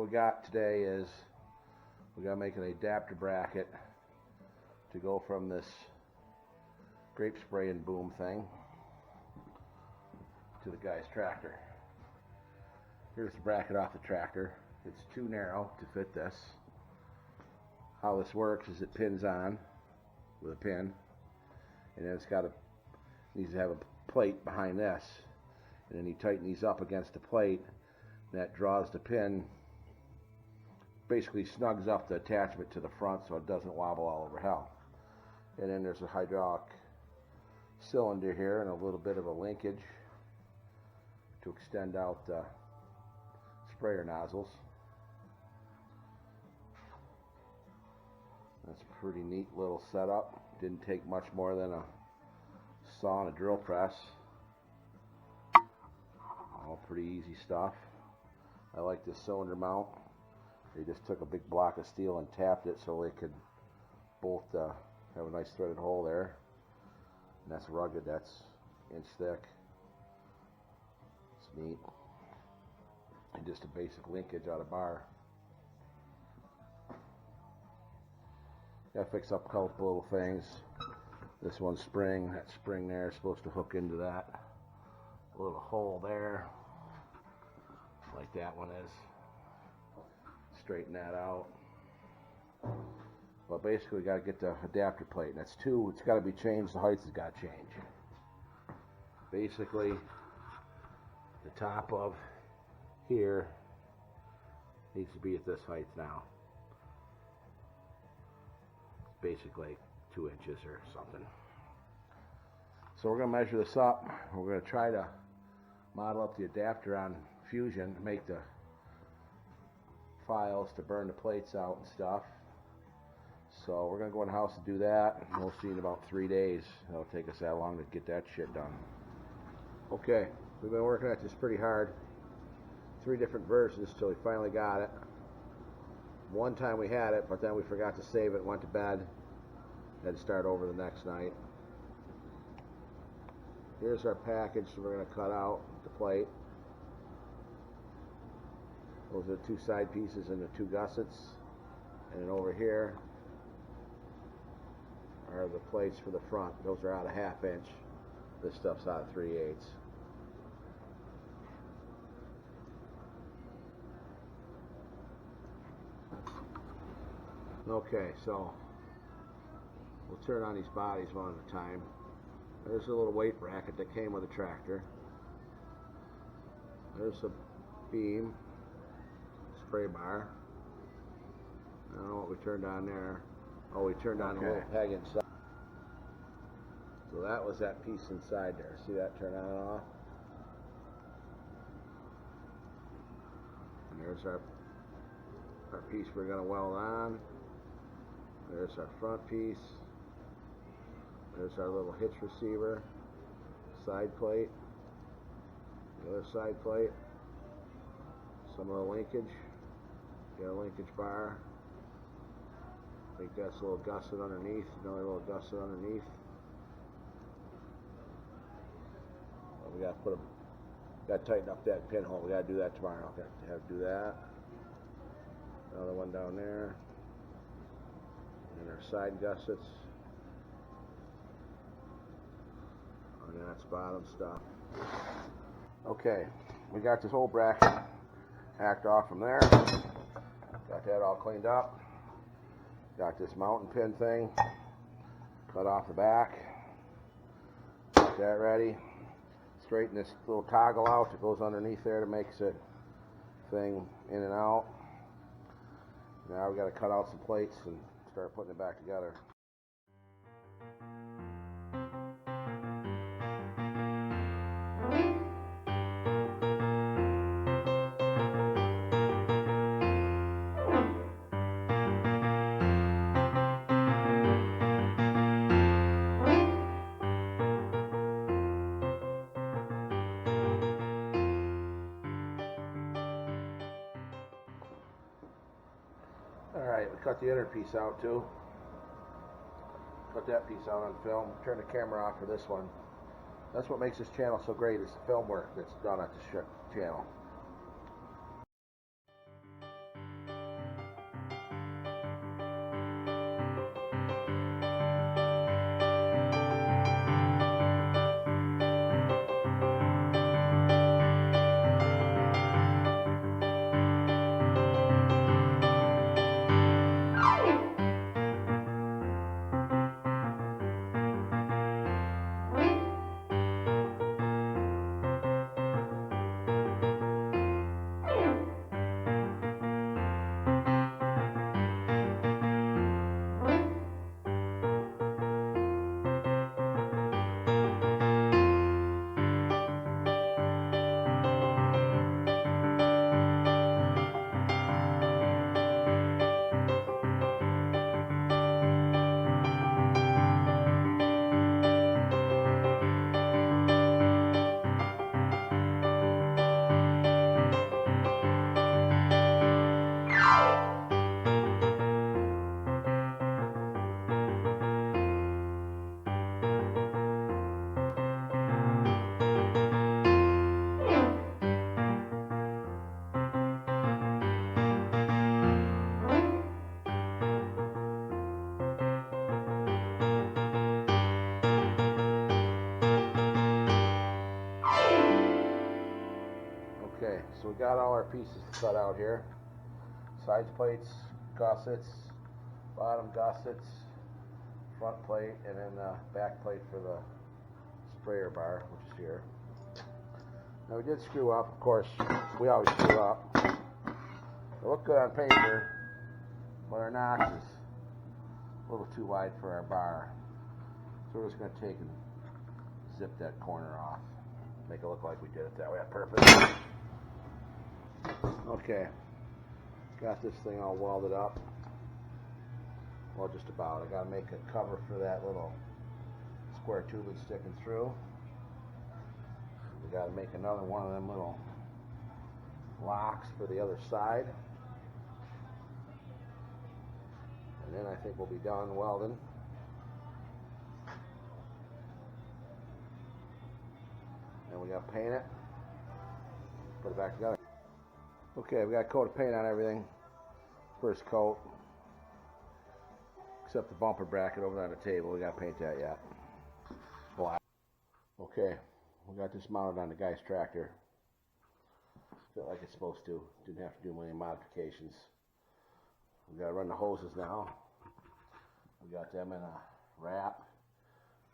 what we got today is we got to make an adapter bracket to go from this grape spraying boom thing to the guy's tractor. Here's the bracket off the tractor. It's too narrow to fit this. How this works is it pins on with a pin, and then needs to have a plate behind this, and then you tighten these up against the plate, and that draws the pin, basically snugs up the attachment to the front so it doesn't wobble all over hell. And then there's a hydraulic cylinder here and a little bit of a linkage to extend out the sprayer nozzles. That's a pretty neat little setup. Didn't take much more than a saw and a drill press. All pretty easy stuff. I like this cylinder mount. They just took a big block of steel and tapped it so they could both have a nice threaded hole there. And that's rugged, that's inch thick. It's neat. And just a basic linkage out of bar. Gotta fix up a couple little things. This one's spring, that spring there is supposed to hook into that little hole there, like that one is. Straighten that out. But basically we gotta get the adapter plate, and that's two, it's gotta be changed, the heights has gotta change. Basically, the top of here needs to be at this height now. Basically 2 inches or something. So we're going to measure this up. We're going to try to model up the adapter on Fusion to make the files to burn the plates out and stuff. So we're going to go in the house and do that. We'll see in about 3 days. It'll take us that long to get that shit done. Okay, we've been working at this pretty hard. 3 different versions till we finally got it. One time we had it, but then we forgot to save it, went to bed, had to start over the next night. Here's our package, so we're going to cut out the plate. Those are the 2 side pieces and the 2 gussets. And then over here are the plates for the front. Those are out a 1/2 inch. This stuff's out of 3/8. Okay, so we'll turn on these bodies one at a time. There's a little weight bracket that came with the tractor. There's a beam, spray bar. I don't know what we turned on there. Oh, we turned on a little peg inside. So that was that piece inside there. See that turn on and off? And there's our piece we're going to weld on. There's our front piece. There's our little hitch receiver, side plate, the other side plate, some of the linkage, got a linkage bar. I think that's a little gusset underneath, another little gusset underneath. Well, we got to tighten up that pinhole. We got to do that tomorrow. Have to do that. Another one down there. And our side gussets, and then that's bottom stuff. Okay, we got this whole bracket hacked off from there. Got that all cleaned up. Got this mounting pin thing cut off the back. Got that ready. Straighten this little toggle out that goes underneath there that makes it thing in and out. Now we got to cut out some plates and start putting it back together. Alright, we cut the inner piece out too. Cut that piece out on film. Turn the camera off for this one. That's what makes this channel so great, is the film work that's done at the channel. got all our pieces cut out here. Side plates, gussets, bottom gussets, front plate, and then the back plate for the sprayer bar, which is here. Now we did screw up, of course, we always screw up. They look good on paper, but our notch is a little too wide for our bar. So we're just going to take and zip that corner off. Make it look like we did it that way on purpose. Okay, got this thing all welded up. Well, just about. I got to make a cover for that little square tube that's sticking through. We got to make another one of them little locks for the other side. And then I think we'll be done welding. And we got to paint it, put it back together. Okay, we got a coat of paint on everything. First coat, except the bumper bracket over there on the table. We got to paint that yet. Black. Okay, we got this mounted on the guy's tractor. Felt like it's supposed to. Didn't have to do many modifications. We got to run the hoses now. We got them in a wrap.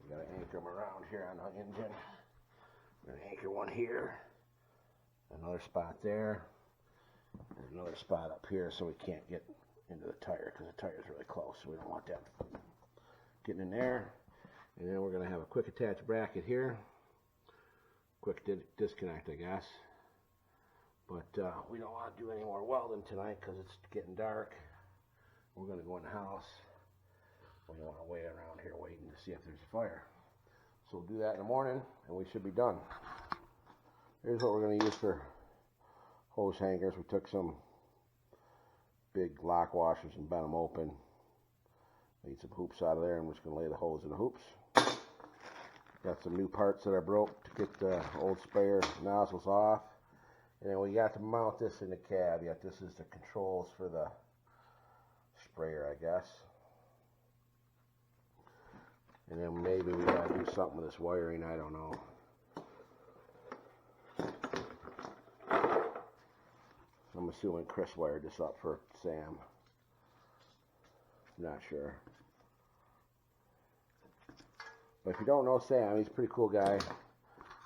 We got to anchor them around here on the engine. We're going to anchor one here, another spot there, and another spot up here so we can't get into the tire because the tire is really close, so we don't want that getting in there. And then we're going to have a quick attach bracket here, quick disconnect I guess, but we don't want to do any more welding tonight because it's getting dark. We're going to go in the house. We don't want to wait around here waiting to see if there's a fire. So we'll do that in the morning, and we should be done. Here's what we're going to use for hose hangers. We took some big lock washers and bent them open. Made some hoops out of there, and we're just going to lay the hose in the hoops. Got some new parts that I broke to get the old sprayer nozzles off. And then we got to mount this in the cab. Yet this is the controls for the sprayer, I guess. And then maybe we gotta do something with this wiring, I don't know. I'm assuming Chris wired this up for Sam. Not sure. But if you don't know Sam, he's a pretty cool guy.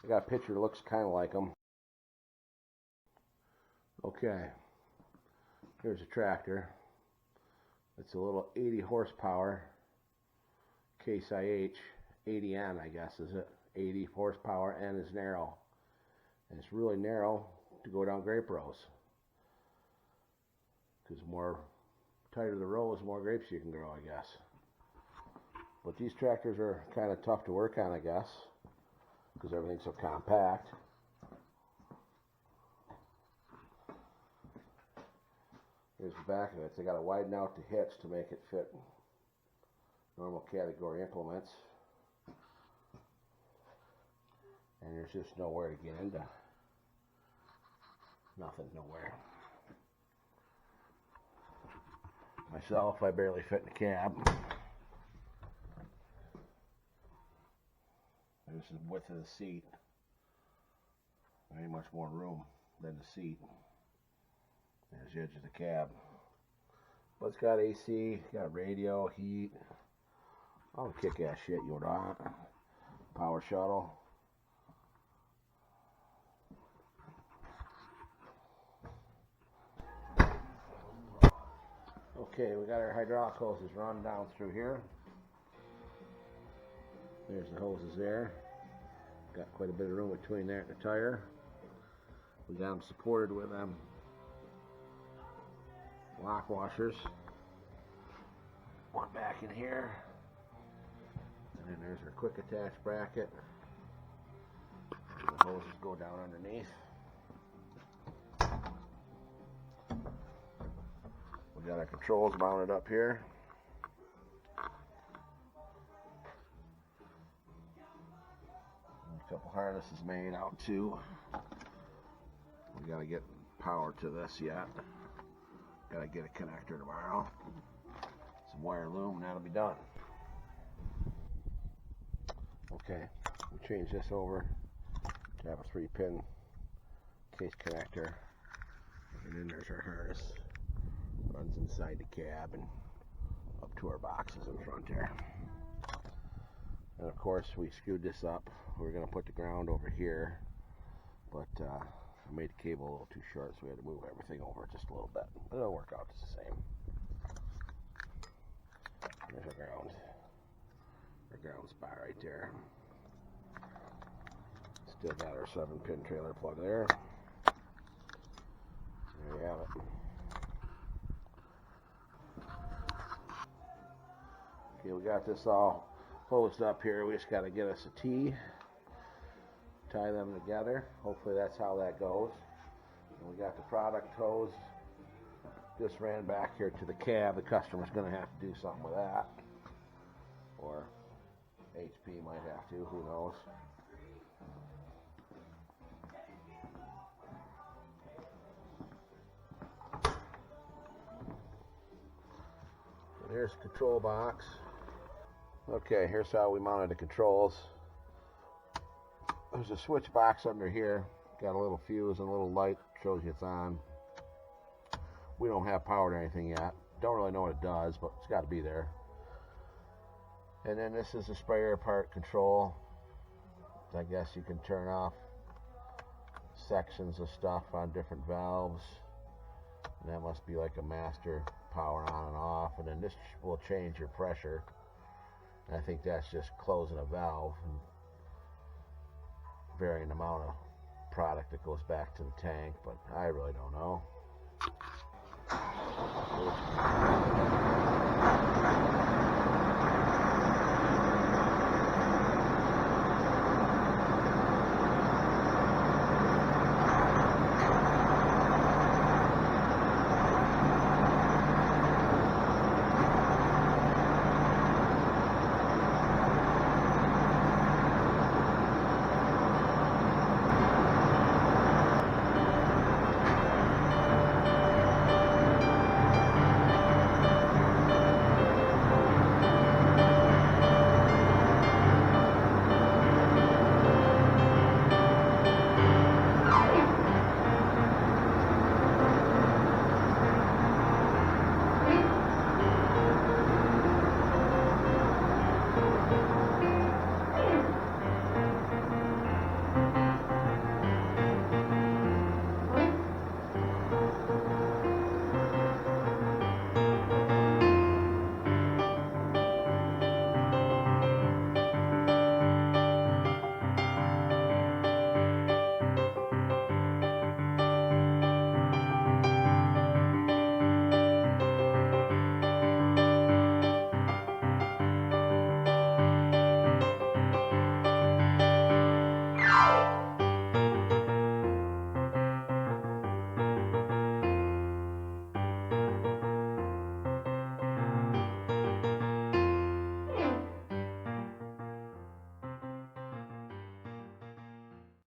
I got a picture that looks kind of like him. Okay. Here's a tractor. It's a little 80 horsepower. Case IH 80N, I guess, is it? 80 horsepower and is narrow. And it's really narrow to go down grape rows. Because the more tighter the row is, the more grapes you can grow, I guess. But these tractors are kind of tough to work on, I guess, because everything's so compact. Here's the back of it. They got to widen out the hitch to make it fit normal category implements, and there's just nowhere to get into. Nothing, nowhere. Myself, I barely fit in the cab. This is the width of the seat. Very much more room than the seat. There's the edge of the cab. But it's got AC, got radio, heat. All the kick-ass shit you want. Power shuttle. Okay, we got our hydraulic hoses run down through here. There's the hoses there. Got quite a bit of room between there and the tire. We got them supported with them lock washers. One back in here. And then there's our quick attach bracket. And the hoses go down underneath. We got our controls mounted up here. A couple harnesses made out too. We gotta get power to this yet. Gotta get a connector tomorrow. Some wire loom and that'll be done. Okay, we change this over to have a 3-pin case connector. And then there's our harness. Runs inside the cab and up to our boxes in front there. And of course we screwed this up. We were going to put the ground over here, but I made the cable a little too short, so we had to move everything over just a little bit. But it'll work out just the same. There's our ground spot right there. Still got our 7-pin trailer plug there. There you have it. Okay, we got this all hosed up here. We just got to get us a T, tie them together. Hopefully that's how that goes. And we got the product hose. Just ran back here to the cab. The customer's going to have to do something with that. Or HP might have to, who knows. So here's the control box. Okay, here's how we mounted the controls. There's a switch box under here. Got a little fuse and a little light, shows you it's on. We don't have powered anything yet. Don't really know what it does, but it's got to be there. And then this is the sprayer part control. I guess you can turn off sections of stuff on different valves. And that must be like a master power on and off. And then this will change your pressure. And I think that's just closing a valve and varying the amount of product that goes back to the tank, but I really don't know.